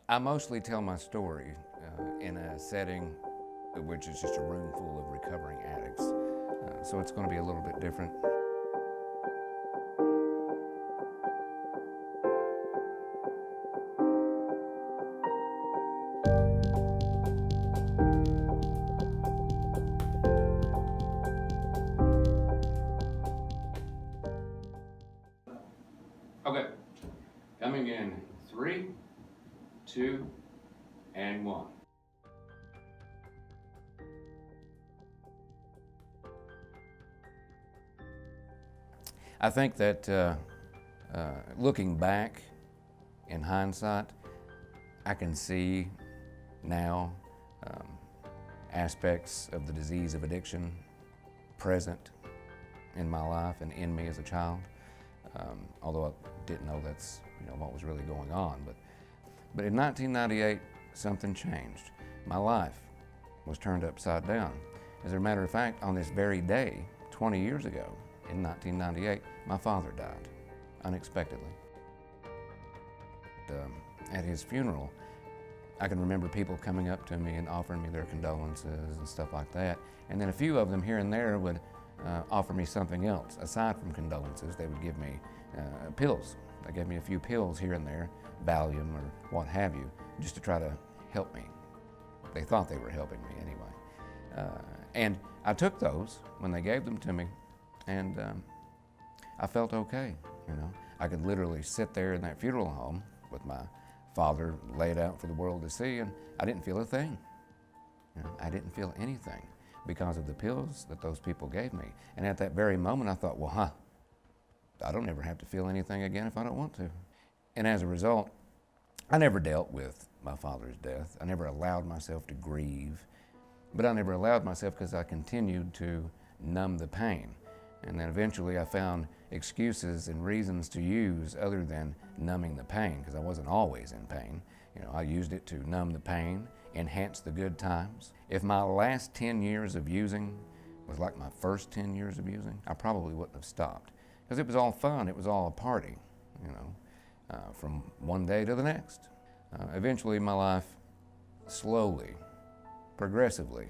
I mostly tell my story in a setting which is just a room full of recovering addicts. So it's going to be a little bit different. Okay, coming in 3, 2, and 1. I think that looking back in hindsight, I can see now aspects of the disease of addiction present in my life and in me as a child. Although I didn't know that's what was really going on. But in 1998, something changed. My life was turned upside down. As a matter of fact, on this very day, 20 years ago, in 1998, my father died unexpectedly. At his funeral, I can remember people coming up to me and offering me their condolences and stuff like that. And then a few of them here and there would offer me something else. Aside from condolences, they would give me pills. They gave me a few pills here and there, Valium or what have you, just to try to help me. They thought they were helping me anyway. And I took those when they gave them to me, and I felt okay. I could literally sit there in that funeral home with my father laid out for the world to see, and I didn't feel a thing. I didn't feel anything because of the pills that those people gave me. And at that very moment, I thought, well, I don't ever have to feel anything again if I don't want to. And as a result, I never dealt with my father's death. I never allowed myself to grieve, but I never allowed myself because I continued to numb the pain. And then eventually I found excuses and reasons to use other than numbing the pain, because I wasn't always in pain. I used it to numb the pain, enhance the good times. If my last 10 years of using was like my first 10 years of using, I probably wouldn't have stopped, because it was all fun, it was all a party, from one day to the next. Eventually my life slowly, progressively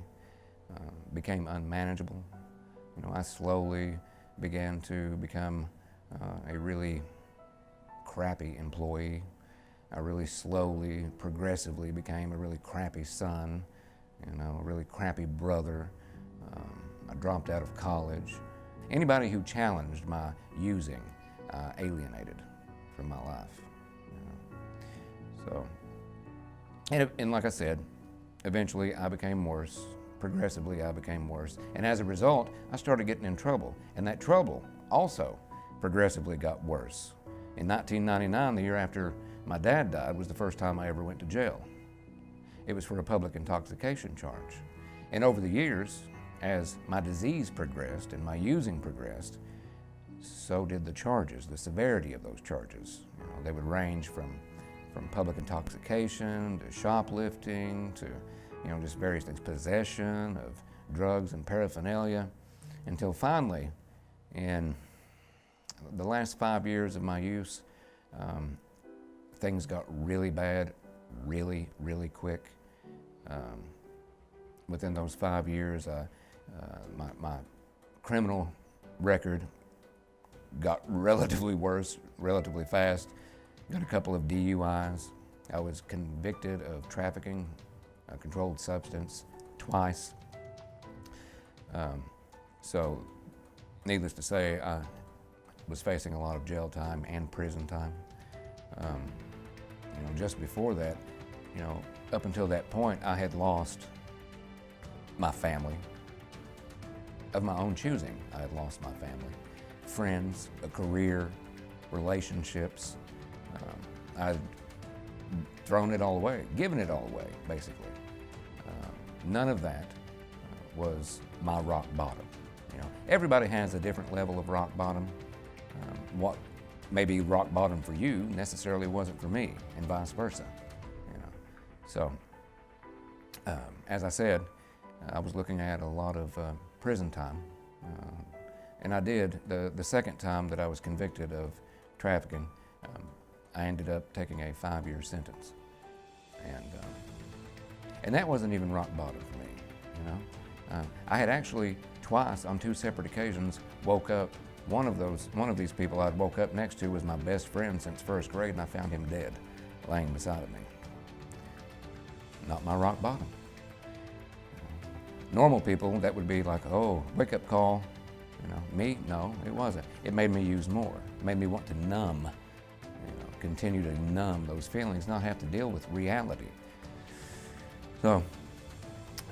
became unmanageable. I slowly began to become a really crappy employee. I really slowly, progressively became a really crappy son, a really crappy brother. I dropped out of college. Anybody who challenged my using, alienated from my life. So, and like I said, eventually I became worse. Progressively, I became worse. And as a result, I started getting in trouble. And that trouble also progressively got worse. In 1999, the year after my dad died, was the first time I ever went to jail. It was for a public intoxication charge. And over the years, as my disease progressed and my using progressed, so did the charges, the severity of those charges. They would range from public intoxication to shoplifting to just various things, possession of drugs and paraphernalia, until finally, in the last 5 years of my use, things got really bad, really, really quick. Within those 5 years, my criminal record got relatively worse, relatively fast. Got a couple of DUIs. I was convicted of trafficking a controlled substance twice. So needless to say, I was facing a lot of jail time and prison time. Just before that, up until that point, I had lost my family. Of my own choosing, I had lost my family. Friends, a career, relationships. I'd thrown it all away, given it all away, basically. None of that was my rock bottom. Everybody has a different level of rock bottom. What may be rock bottom for you necessarily wasn't for me, and vice versa. So, as I said, I was looking at a lot of prison time, and I did. The second time that I was convicted of trafficking, I ended up taking a 5-year sentence. And that wasn't even rock bottom for me, you know. I had actually twice on 2 separate occasions woke up. One of these people I'd woke up next to was my best friend since 1st grade, and I found him dead, laying beside of me. Not my rock bottom. Normal people, that would be like, oh, wake up call. You know, me, no, it wasn't. It made me use more. It made me want to numb, you know, continue to numb those feelings, not have to deal with reality. So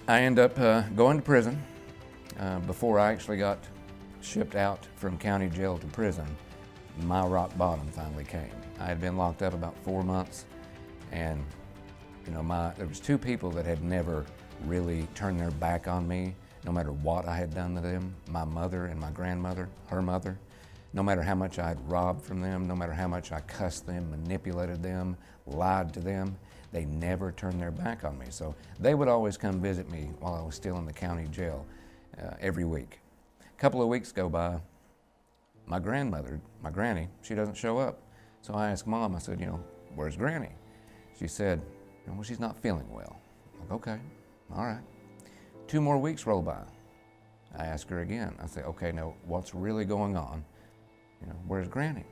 I end up going to prison. Before I actually got shipped out from county jail to prison, my rock bottom finally came. I had been locked up about 4 months, and you know, there was 2 people that had never really turned their back on me, no matter what I had done to them. My mother and my grandmother, her mother. No matter how much I had robbed from them, no matter how much I cussed them, manipulated them, lied to them, they never turned their back on me. So they would always come visit me while I was still in the county jail every week. A couple of weeks go by, my grandmother, my granny, she doesn't show up. So I asked Mom, I said, you know, where's Granny? She said, well, she's not feeling well. I'm like, okay, all right. 2 more weeks roll by. I ask her again. I say, okay, now what's really going on? You know, where's Granny?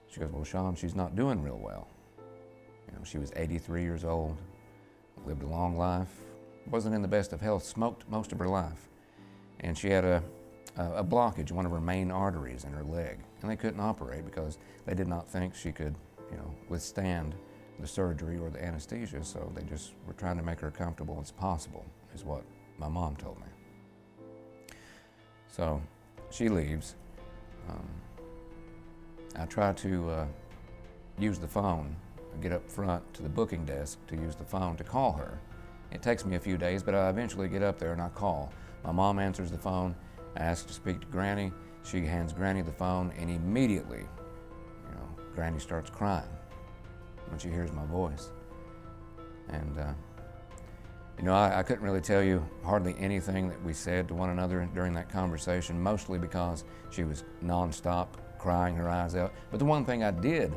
She goes, well, Shawn, she's not doing real well. You know, she was 83 years old, lived a long life, wasn't in the best of health, smoked most of her life. And she had a blockage, one of her main arteries in her leg. And they couldn't operate because they did not think she could, you know, withstand the surgery or the anesthesia, so they just were trying to make her comfortable as possible, is what my mom told me. So she leaves. I try to use the phone, get up front to the booking desk to use the phone to call her. It takes me a few days, but I eventually get up there and I call. My mom answers the phone. I ask to speak to Granny. She hands Granny the phone, and immediately, you know, Granny starts crying when she hears my voice. And you know, I couldn't really tell you hardly anything that we said to one another during that conversation, mostly because she was nonstop crying her eyes out. But the one thing I did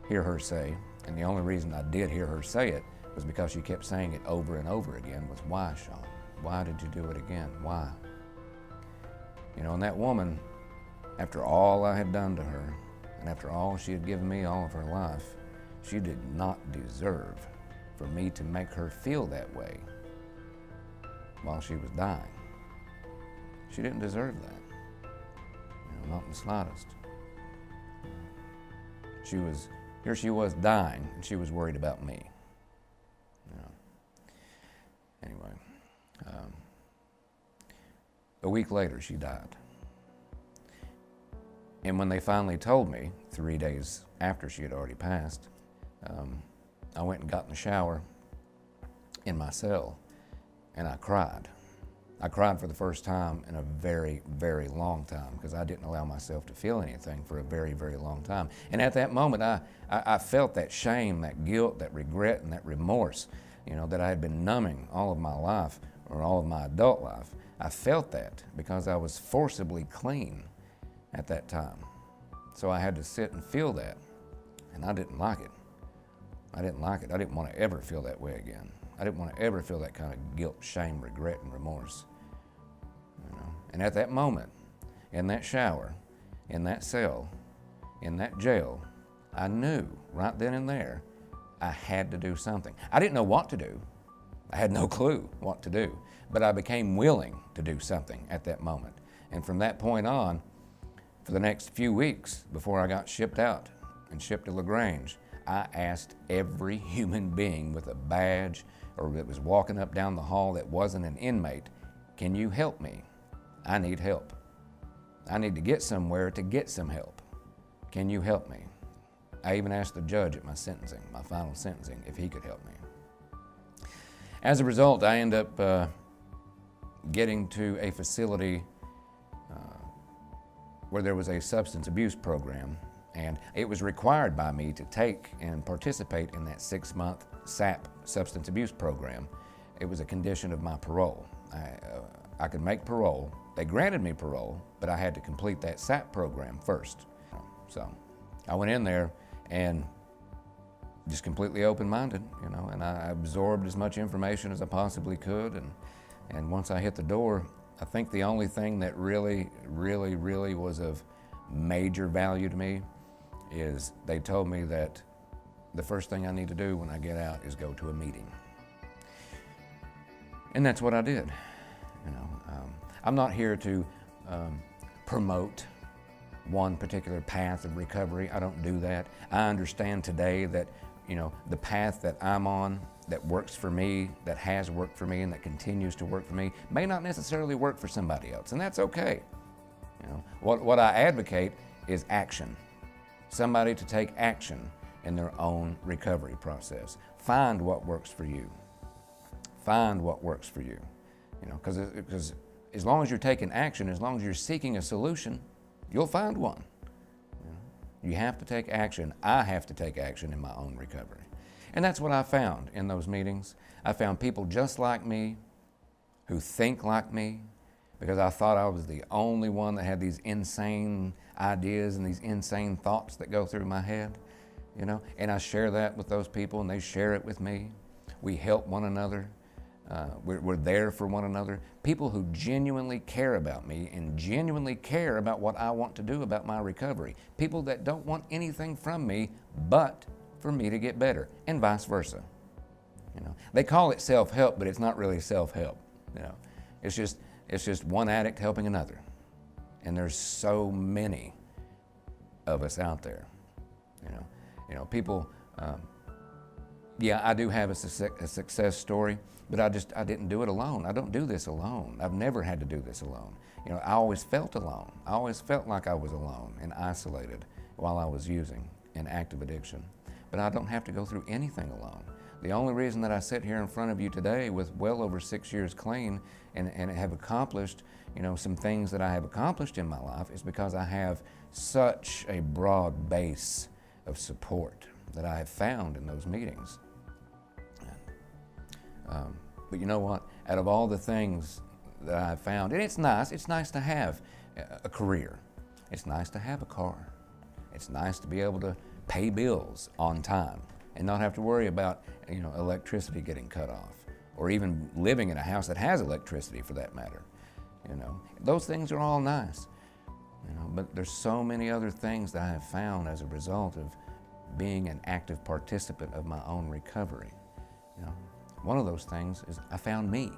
hear her say, and the only reason I did hear her say it, was because she kept saying it over and over again, was, why, Shawn? Why did you do it again? Why? You know, and that woman, after all I had done to her, and after all she had given me all of her life, she did not deserve for me to make her feel that way while she was dying. She didn't deserve that. You know, not in the slightest. Here she was dying, and she was worried about me. You know. Anyway, a week later she died. And when they finally told me, 3 days after she had already passed, I went and got in the shower in my cell, and I cried. I cried for the first time in a very, very long time, because I didn't allow myself to feel anything for a very, very long time. And at that moment, I felt that shame, that guilt, that regret, and that remorse, you know, that I had been numbing all of my life, or all of my adult life. I felt that because I was forcibly clean at that time. So I had to sit and feel that, and I didn't like it. I didn't like it. I didn't want to ever feel that way again. I didn't want to ever feel that kind of guilt, shame, regret, and remorse. You know? And at that moment, in that shower, in that cell, in that jail, I knew right then and there I had to do something. I didn't know what to do. I had no clue what to do, but I became willing to do something at that moment. And from that point on, for the next few weeks before I got shipped out and shipped to LaGrange, I asked every human being with a badge or that was walking up down the hall that wasn't an inmate, can you help me? I need help. I need to get somewhere to get some help. Can you help me? I even asked the judge at my sentencing, my final sentencing, if he could help me. As a result, I end up getting to a facility where there was a substance abuse program, and it was required by me to take and participate in that 6-month SAP substance abuse program. It was a condition of my parole. I could make parole. They granted me parole, but I had to complete that SAP program first. So I went in there, and just completely open-minded, and I absorbed as much information as I possibly could. And once I hit the door, I think the only thing that really was of major value to me is they told me that the first thing I need to do when I get out is go to a meeting. And that's what I did. I'm not here to promote one particular path of recovery. I don't do that. I understand today that, the path that I'm on, that works for me, that has worked for me, and that continues to work for me, may not necessarily work for somebody else, and that's okay. What I advocate is action. Somebody to take action in their own recovery process. Find what works for you. Find what works for you. Because as long as you're taking action, as long as you're seeking a solution, you'll find one. You have to take action. I have to take action in my own recovery. And that's what I found in those meetings. I found people just like me, who think like me, because I thought I was the only one that had these insane ideas and these insane thoughts that go through my head, and I share that with those people and they share it with me. We help one another. We're there for one another. People who genuinely care about me and genuinely care about what I want to do about my recovery. People that don't want anything from me but for me to get better, and vice versa. They call it self-help, but it's not really self-help. It's just one addict helping another. And there's so many of us out there. People, yeah, I do have a success story, but I didn't do it alone. I don't do this alone. I've never had to do this alone. I always felt alone. I always felt like I was alone and isolated while I was using an active addiction. But I don't have to go through anything alone. The only reason that I sit here in front of you today with well over 6 years clean and have accomplished, some things that I have accomplished in my life is because I have such a broad base of support that I have found in those meetings. But you know what? Out of all the things that I've found, and it's nice to have a career. It's nice to have a car. It's nice to be able to pay bills on time and not have to worry about, electricity getting cut off, or even living in a house that has electricity for that matter. Those things are all nice. But there's so many other things that I have found as a result of being an active participant of my own recovery. One of those things is I found me.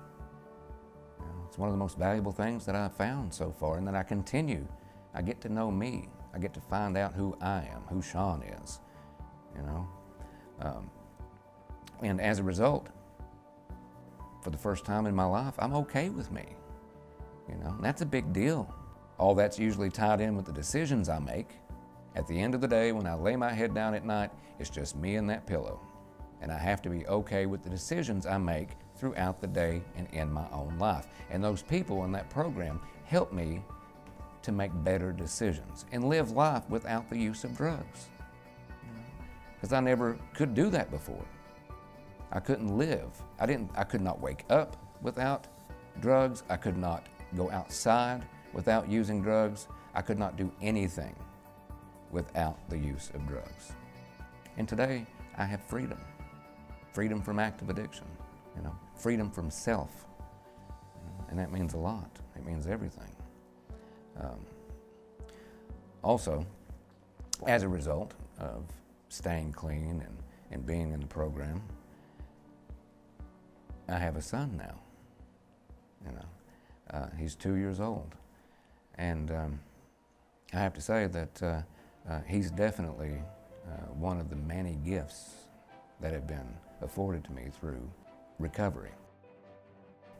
It's one of the most valuable things that I've found so far, and that I continue. I get to know me. I get to find out who I am, who Shawn is. And as a result, for the first time in my life, I'm okay with me. And that's a big deal. All that's usually tied in with the decisions I make. At the end of the day, when I lay my head down at night, it's just me and that pillow. And I have to be okay with the decisions I make throughout the day and in my own life. And those people in that program help me to make better decisions and live life without the use of drugs. Because I never could do that before. I couldn't live. I could not wake up without drugs. I could not go outside without using drugs. I could not do anything without the use of drugs. And today, I have freedom. Freedom from active addiction, freedom from self. And that means a lot. It means everything. Also, as a result of staying clean and being in the program, I have a son now. He's 2 years old. And I have to say that he's definitely one of the many gifts that have been afforded to me through recovery.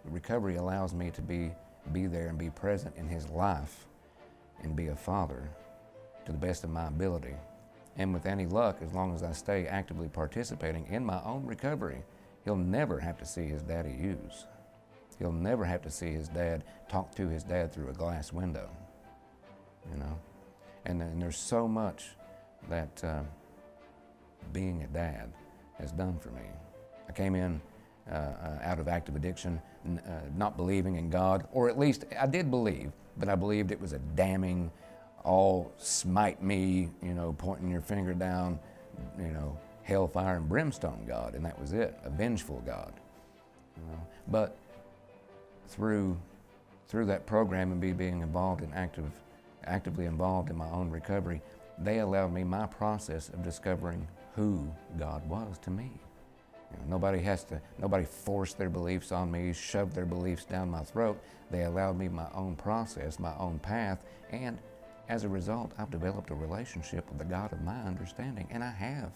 Recovery allows me to be there and be present in his life and be a father to the best of my ability. And with any luck, as long as I stay actively participating in my own recovery, he'll never have to see his daddy use. He'll never have to see his dad talk to his dad through a glass window, And there's so much that being a dad has done for me. I came in out of active addiction, not believing in God, or at least I did believe, but I believed it was a damning, all smite me, pointing your finger down, hellfire and brimstone God, and that was it, a vengeful God. But through that program and me being involved in actively involved in my own recovery, they allowed me my process of discovering who God was to me. Nobody forced their beliefs on me, shoved their beliefs down my throat. They allowed me my own process, my own path, and as a result, I've developed a relationship with the God of my understanding, and I have.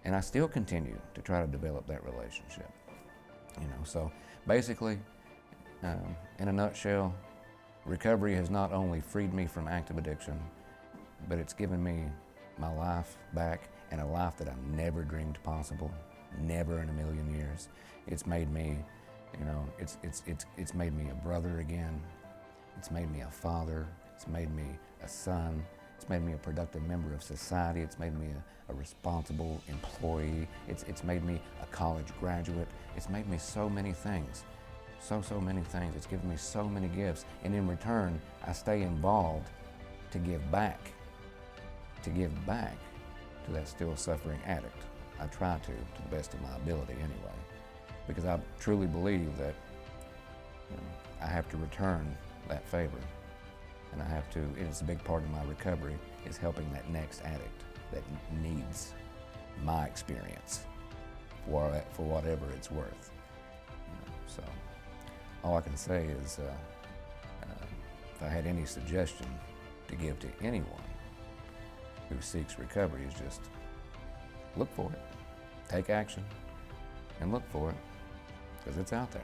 And I still continue to try to develop that relationship. So basically, in a nutshell, recovery has not only freed me from active addiction, but it's given me my life back, and a life that I never dreamed possible, never in a million years. It's made me, it's made me a brother again. It's made me a father. It's made me a son. It's made me a productive member of society. It's made me a responsible employee. It's made me a college graduate. It's made me so many things. So many things. It's given me so many gifts. And in return, I stay involved to give back to that still suffering addict. I try to the best of my ability anyway, because I truly believe that I have to return that favor. And I have to, it's a big part of my recovery, is helping that next addict that needs my experience for whatever it's worth. So all I can say is, if I had any suggestion to give to anyone who seeks recovery, is just look for it, take action, and look for it, because it's out there.